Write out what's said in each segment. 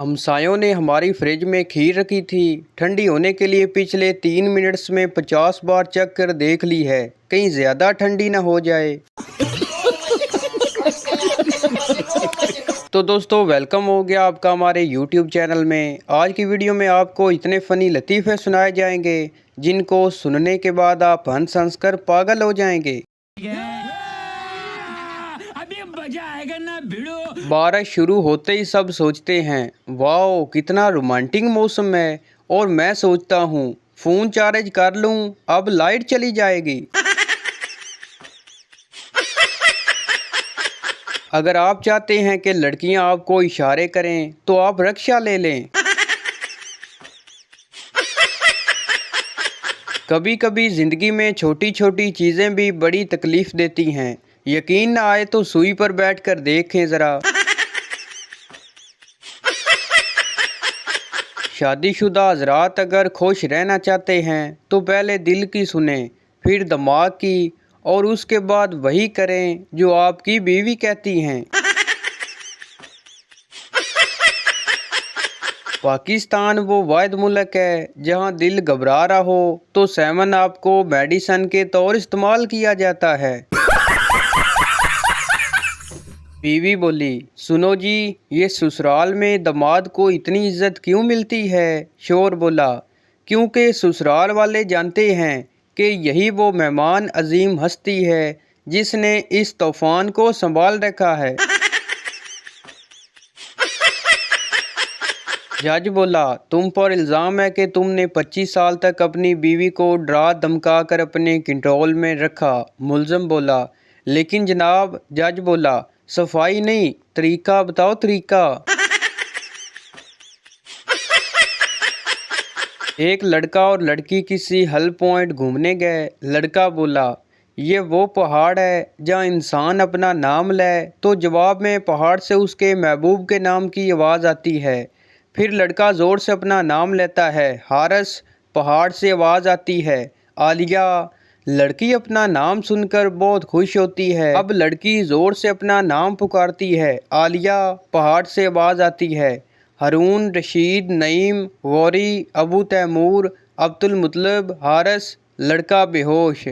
हमसायों ने हमारी फ्रिज में खीर रखी थी। ठंडी होने के लिए पिछले 3 मिनट्स में 50 बार चेक कर देख ली है, कहीं ज़्यादा ठंडी ना हो जाए। तो दोस्तों, वेलकम हो गया आपका हमारे YouTube चैनल में। आज की वीडियो में आपको इतने फ़नी लतीफ़े सुनाए जाएंगे जिनको सुनने के बाद आप हंस हंस कर पागल हो जाएंगे। अभी मजा आएगा ना भिड़ो। बारिश शुरू होते ही सब सोचते हैं, वाओ कितना रोमांटिक मौसम है, और मैं सोचता हूँ फ़ोन चार्ज कर लूँ, अब लाइट चली जाएगी। अगर आप चाहते हैं कि लड़कियां आपको इशारे करें तो आप रिक्शा ले लें। कभी कभी ज़िंदगी में छोटी छोटी चीज़ें भी बड़ी तकलीफ़ देती हैं। यकीन ना आए तो सुई पर बैठकर देखें ज़रा। शादीशुदा हज़रात अगर खुश रहना चाहते हैं तो पहले दिल की सुने, फिर दिमाग की, और उसके बाद वही करें जो आपकी बीवी कहती हैं। पाकिस्तान वो वाहिद मुल्क है जहां दिल घबरा रहा हो तो सेवन आपको मेडिसन के तौर इस्तेमाल किया जाता है। बीवी बोली, सुनो जी, ये ससुराल में दामाद को इतनी इज्जत क्यों मिलती है? शोर बोला, क्योंकि ससुराल वाले जानते हैं कि यही वो मेहमान अजीम हस्ती है जिसने इस तूफान को संभाल रखा है। जज बोला, तुम पर इल्ज़ाम है कि तुमने 25 साल तक अपनी बीवी को डरा धमका कर अपने कंट्रोल में रखा। मुल्ज़िम बोला, लेकिन जनाब। जज बोला, सफाई नहीं, तरीका बताओ, तरीका। एक लड़का और लड़की किसी हिल पॉइंट घूमने गए। लड़का बोला, ये वो पहाड़ है जहाँ इंसान अपना नाम ले तो जवाब में पहाड़ से उसके महबूब के नाम की आवाज़ आती है। फिर लड़का ज़ोर से अपना नाम लेता है, हारिस। पहाड़ से आवाज़ आती है, आलिया। लड़की अपना नाम सुनकर बहुत खुश होती है। अब लड़की ज़ोर से अपना नाम पुकारती है, आलिया। पहाड़ से आवाज़ आती है, हारून, रशीद, नईम, गौरी, अबू तैमूर, अब्दुल मुतलब, हारिस। लड़का बेहोश।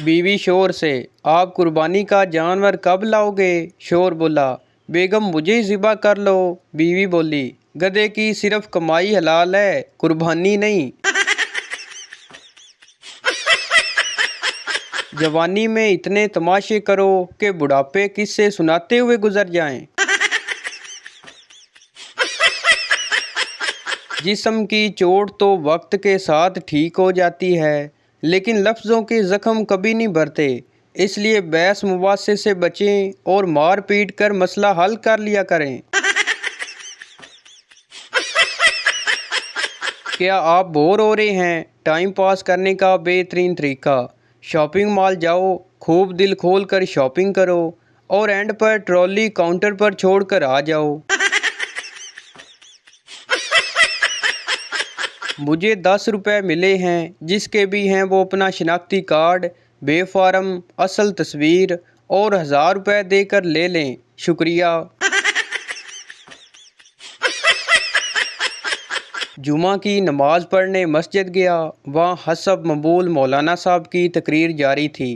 बीवी शोर से, आप कुर्बानी का जानवर कब लाओगे? शोर बोला, बेगम मुझे ज़िबा कर लो। बीवी बोली, गधे की सिर्फ कमाई हलाल है, कुर्बानी नहीं। जवानी में इतने तमाशे करो कि बुढ़ापे किस्से सुनाते हुए गुजर जाएं। जिस्म की चोट तो वक्त के साथ ठीक हो जाती है, लेकिन लफ्ज़ों के ज़ख्म कभी नहीं भरते। इसलिए बहस मुबासे से बचें और मार पीट कर मसला हल कर लिया करें। क्या आप बोर हो रहे हैं? टाइम पास करने का बेहतरीन तरीका, शॉपिंग मॉल जाओ, खूब दिल खोल कर शॉपिंग करो और एंड पर ट्रॉली काउंटर पर छोड़ कर आ जाओ। मुझे 10 रुपये मिले हैं, जिसके भी हैं वो अपना शनाख्ती कार्ड, बेफारम, असल तस्वीर और 1000 रुपये देकर ले लें, शुक्रिया। जुमा की नमाज पढ़ने मस्जिद गया। वहाँ हसब मबूल मौलाना साहब की तकरीर जारी थी।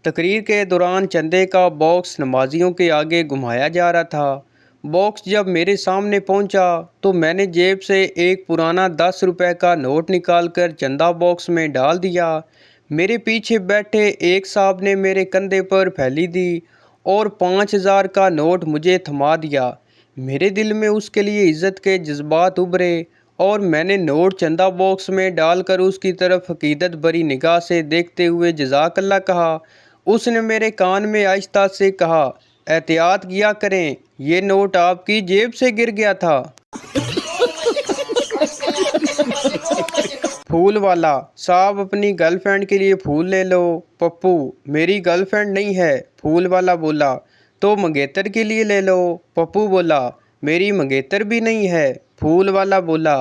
तकरीर के दौरान चंदे का बॉक्स नमाजियों के आगे घुमाया जा रहा था। बॉक्स जब मेरे सामने पहुंचा तो मैंने जेब से एक पुराना 10 रुपये का नोट निकालकर चंदा बॉक्स में डाल दिया। मेरे पीछे बैठे एक साहब ने मेरे कंधे पर फैली दी और 5000 का नोट मुझे थमा दिया। मेरे दिल में उसके लिए इज़्ज़त के जज्बात उभरे और मैंने नोट चंदा बॉक्स में डालकर उसकी तरफ हकीकत भरी निगाह से देखते हुए जज़ाकल्लाह कहा। उसने मेरे कान में आहिस्ता से कहा, एहतियात किया करें, ये नोट आपकी जेब से गिर गया था। फूल वाला, साहब अपनी गर्लफ्रेंड के लिए फूल ले लो। पप्पू, मेरी गर्लफ्रेंड नहीं है। फूल वाला बोला, तो मंगेतर के लिए ले लो। पप्पू बोला, मेरी मंगेतर भी नहीं है। फूल वाला बोला,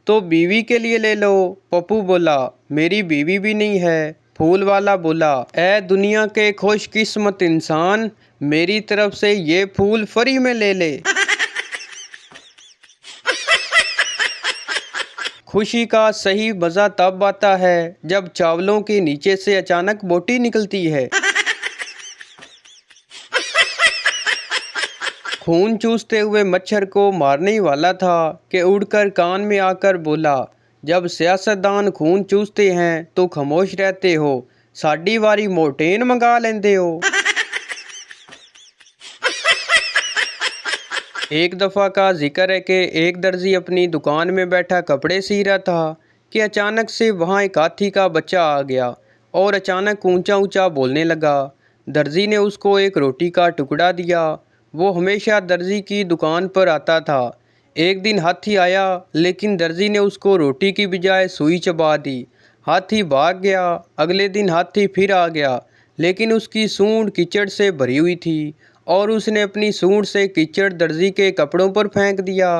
तो बीवी के लिए ले लो। पप्पू बोला, मेरी बीवी भी नहीं है। پھول والا بولا، اے دنیا کے خوش قسمت انسان، میری طرف سے یہ پھول فری میں لے لے۔ خوشی کا صحیح مزہ تب آتا ہے جب چاولوں کے نیچے سے اچانک بوٹی نکلتی ہے۔ خون چوستے ہوئے مچھر کو مارنے ہی والا تھا کہ اڑ کر کان میں آ کر بولا، جب سیاستدان خون چوستے ہیں تو خاموش رہتے ہو، ساڈی واری مورٹین منگا لیندے ہو۔ ایک دفعہ کا ذکر ہے کہ ایک درزی اپنی دکان میں بیٹھا کپڑے سی رہا تھا کہ اچانک سے وہاں ایک ہاتھی کا بچہ آ گیا اور اچانک اونچا اونچا بولنے لگا۔ درزی نے اس کو ایک روٹی کا ٹکڑا دیا۔ وہ ہمیشہ درزی کی دکان پر آتا تھا۔ ایک دن ہاتھی آیا لیکن درزی نے اس کو روٹی کی بجائے سوئی چبا دی۔ ہاتھی بھاگ گیا۔ اگلے دن ہاتھی پھر آ گیا لیکن اس کی سونڈ کیچڑ سے بھری ہوئی تھی اور اس نے اپنی سونڈ سے کیچڑ درزی کے کپڑوں پر پھینک دیا۔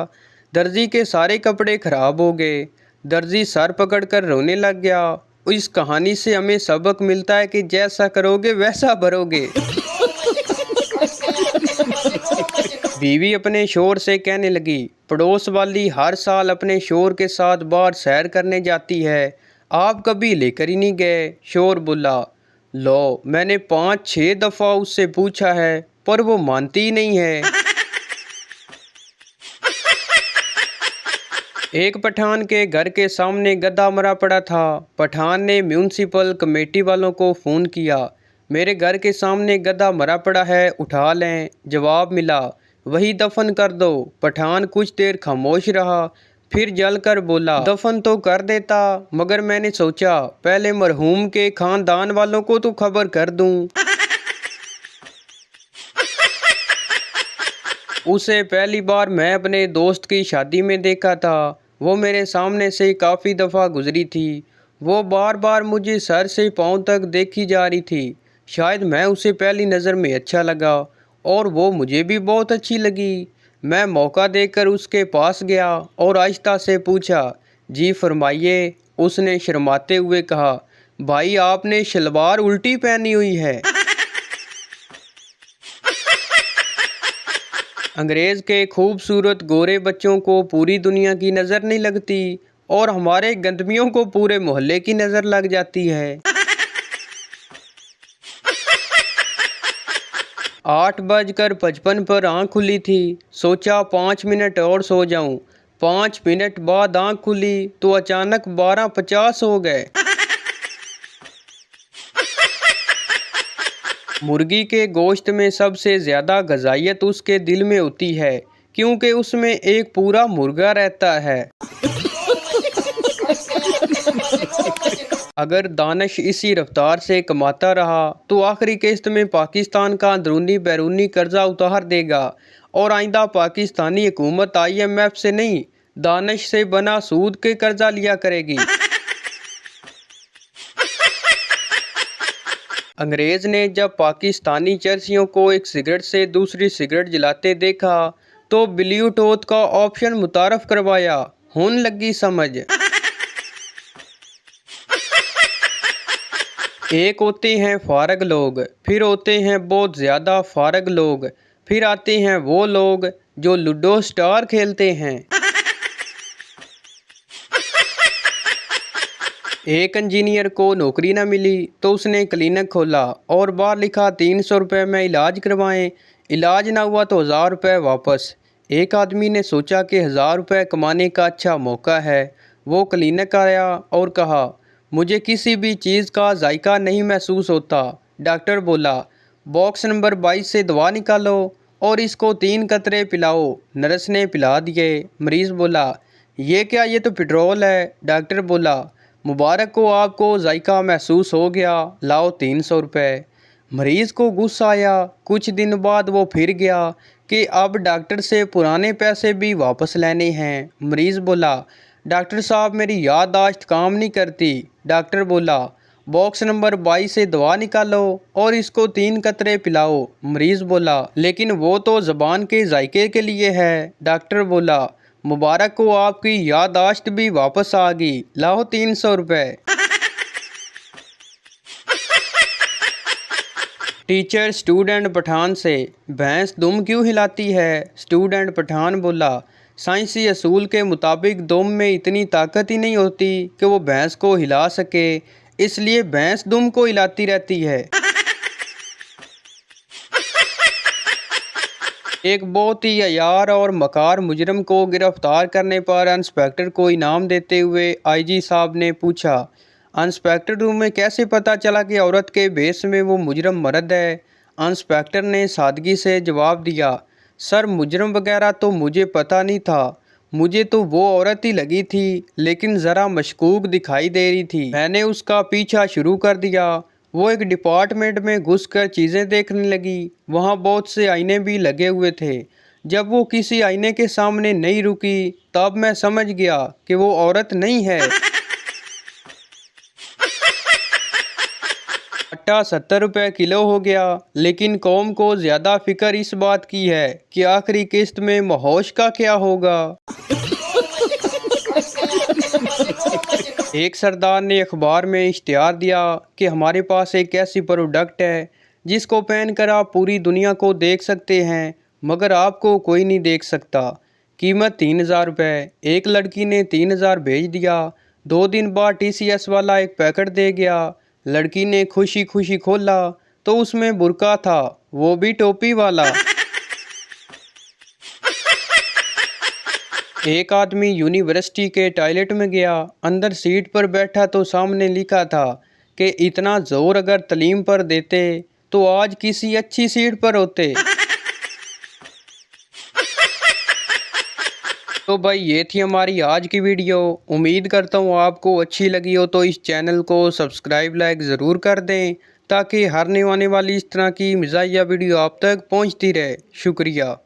درزی کے سارے کپڑے خراب ہو گئے۔ درزی سر پکڑ کر رونے لگ گیا۔ اس کہانی سے ہمیں سبق ملتا ہے کہ جیسا کرو گے ویسا بھرو گے۔ بیوی اپنے شوہر سے کہنے لگی، پڑوس والی ہر سال اپنے شوہر کے ساتھ باہر سیر کرنے جاتی ہے، آپ کبھی لے کر ہی نہیں گئے۔ شوہر بولا، لو میں نے 5-6 دفعہ اس سے پوچھا ہے پر وہ مانتی ہی نہیں ہے۔ ایک پٹھان کے گھر کے سامنے گدھا مرا پڑا تھا۔ پٹھان نے میونسپل کمیٹی والوں کو فون کیا، میرے گھر کے سامنے گدھا مرا پڑا ہے، اٹھا لیں۔ جواب ملا، وہی دفن کر دو۔ پٹھان کچھ دیر خاموش رہا پھر جل کر بولا، دفن تو کر دیتا مگر میں نے سوچا پہلے مرحوم کے خاندان والوں کو تو خبر کر دوں۔ اسے پہلی بار میں اپنے دوست کی شادی میں دیکھا تھا۔ وہ میرے سامنے سے کافی دفعہ گزری تھی۔ وہ بار بار مجھے سر سے پاؤں تک دیکھی جا رہی تھی۔ شاید میں اسے پہلی نظر میں اچھا لگا اور وہ مجھے بھی بہت اچھی لگی۔ میں موقع دے کر اس کے پاس گیا اور آہستہ سے پوچھا، جی فرمائیے۔ اس نے شرماتے ہوئے کہا، بھائی آپ نے شلوار الٹی پہنی ہوئی ہے۔ انگریز کے خوبصورت گورے بچوں کو پوری دنیا کی نظر نہیں لگتی اور ہمارے گندمیوں کو پورے محلے کی نظر لگ جاتی ہے۔ 8:55 پر آنکھ کھلی تھی۔ سوچا 5 منٹ اور سو جاؤں۔ 5 منٹ بعد آنکھ کھلی تو اچانک 12:50 ہو گئے۔ مرغی کے گوشت میں سب سے زیادہ غذائیت اس کے دل میں ہوتی ہے کیونکہ اس میں ایک پورا مرغا رہتا ہے۔ اگر دانش اسی رفتار سے کماتا رہا تو آخری قسط میں پاکستان کا اندرونی بیرونی قرضہ اتار دے گا اور آئندہ پاکستانی حکومت IMF سے نہیں، دانش سے بنا سود کے قرضہ لیا کرے گی۔ انگریز نے جب پاکستانی چرسیوں کو ایک سگریٹ سے دوسری سگریٹ جلاتے دیکھا تو بلیوٹوتھ کا آپشن متعارف کروایا۔ ہون لگی سمجھ۔ ایک ہوتے ہیں فارغ لوگ، پھر ہوتے ہیں بہت زیادہ فارغ لوگ، پھر آتے ہیں وہ لوگ جو لوڈو سٹار کھیلتے ہیں۔ ایک انجینئر کو نوکری نہ ملی تو اس نے کلینک کھولا اور باہر لکھا 300 روپے میں علاج کروائیں، علاج نہ ہوا تو 1000 روپے واپس۔ ایک آدمی نے سوچا کہ 1000 روپے کمانے کا اچھا موقع ہے۔ وہ کلینک آیا اور کہا، مجھے کسی بھی چیز کا ذائقہ نہیں محسوس ہوتا۔ ڈاکٹر بولا، باکس نمبر 22 سے دوا نکالو اور اس کو 3 قطرے پلاؤ۔ نرس نے پلا دیے۔ مریض بولا، یہ کیا، یہ تو پٹرول ہے۔ ڈاکٹر بولا، مبارک کو آپ کو ذائقہ محسوس ہو گیا، لاؤ 300 روپے۔ مریض کو غصہ آیا۔ کچھ دن بعد وہ پھر گیا کہ اب ڈاکٹر سے پرانے پیسے بھی واپس لینے ہیں۔ مریض بولا، ڈاکٹر صاحب میری یادداشت کام نہیں کرتی۔ ڈاکٹر بولا، باکس نمبر 22 سے دوا نکالو اور اس کو 3 قطرے پلاؤ۔ مریض بولا، لیکن وہ تو زبان کے ذائقے کے لیے ہے۔ ڈاکٹر بولا، مبارک کو آپ کی یادداشت بھی واپس آ گئی، لاؤ 300 روپے۔ टीचर स्टूडेंट पठान से, भैंस दुम क्यों हिलाती है? स्टूडेंट पठान बोला, साइंसी असूल के मुताबिक दुम में इतनी ताकत ही नहीं होती कि वो भैंस को हिला सके, इसलिए भैंस दुम को हिलाती रहती है। एक बहुत ही अयार और मकार मुजरम को गिरफ्तार करने पर इंस्पेक्टर को इनाम देते हुए आईजी साहब ने पूछा, इंस्पेक्टर तुम्हें कैसे पता चला कि औरत के भेष में वो मुजरम मर्द है? इंस्पेक्टर ने सादगी से जवाब दिया, सर मुजरम वगैरह तो मुझे पता नहीं था, मुझे तो वो औरत ही लगी थी, लेकिन ज़रा मशकूक दिखाई दे रही थी। मैंने उसका पीछा शुरू कर दिया। वो एक डिपार्टमेंट में घुसकर चीज़ें देखने लगी। वहाँ बहुत से आईने भी लगे हुए थे। जब वो किसी आईने के सामने नहीं रुकी तब मैं समझ गया कि वो औरत नहीं है। आटा 70 रुपये किलो हो गया, लेकिन कौम को ज़्यादा फिक्र इस बात की है कि आखिरी किस्त में महोश का क्या होगा। एक सरदार ने अखबार में इश्तिहार दिया कि हमारे पास एक ऐसी प्रोडक्ट है जिसको पहनकर आप पूरी दुनिया को देख सकते हैं, मगर आपको कोई नहीं देख सकता। कीमत 3000 रुपये। एक लड़की ने 3000 भेज दिया। 2 दिन बाद TCS वाला एक पैकेट दे गया। लड़की ने खुशी खुशी खोला तो उसमें बुर्का था, वो भी टोपी वाला। एक आदमी यूनिवर्सिटी के टॉयलेट में गया। अंदर सीट पर बैठा तो सामने लिखा था कि इतना जोर अगर तालीम पर देते तो आज किसी अच्छी सीट पर होते। तो भाई ये थी हमारी आज की वीडियो। उम्मीद करता हूँ आपको अच्छी लगी हो, तो इस चैनल को सब्सक्राइब लाइक ज़रूर कर दें ताकि हर आने वाली इस तरह की मज़ाहिया वीडियो आप तक पहुँचती रहे। शुक्रिया।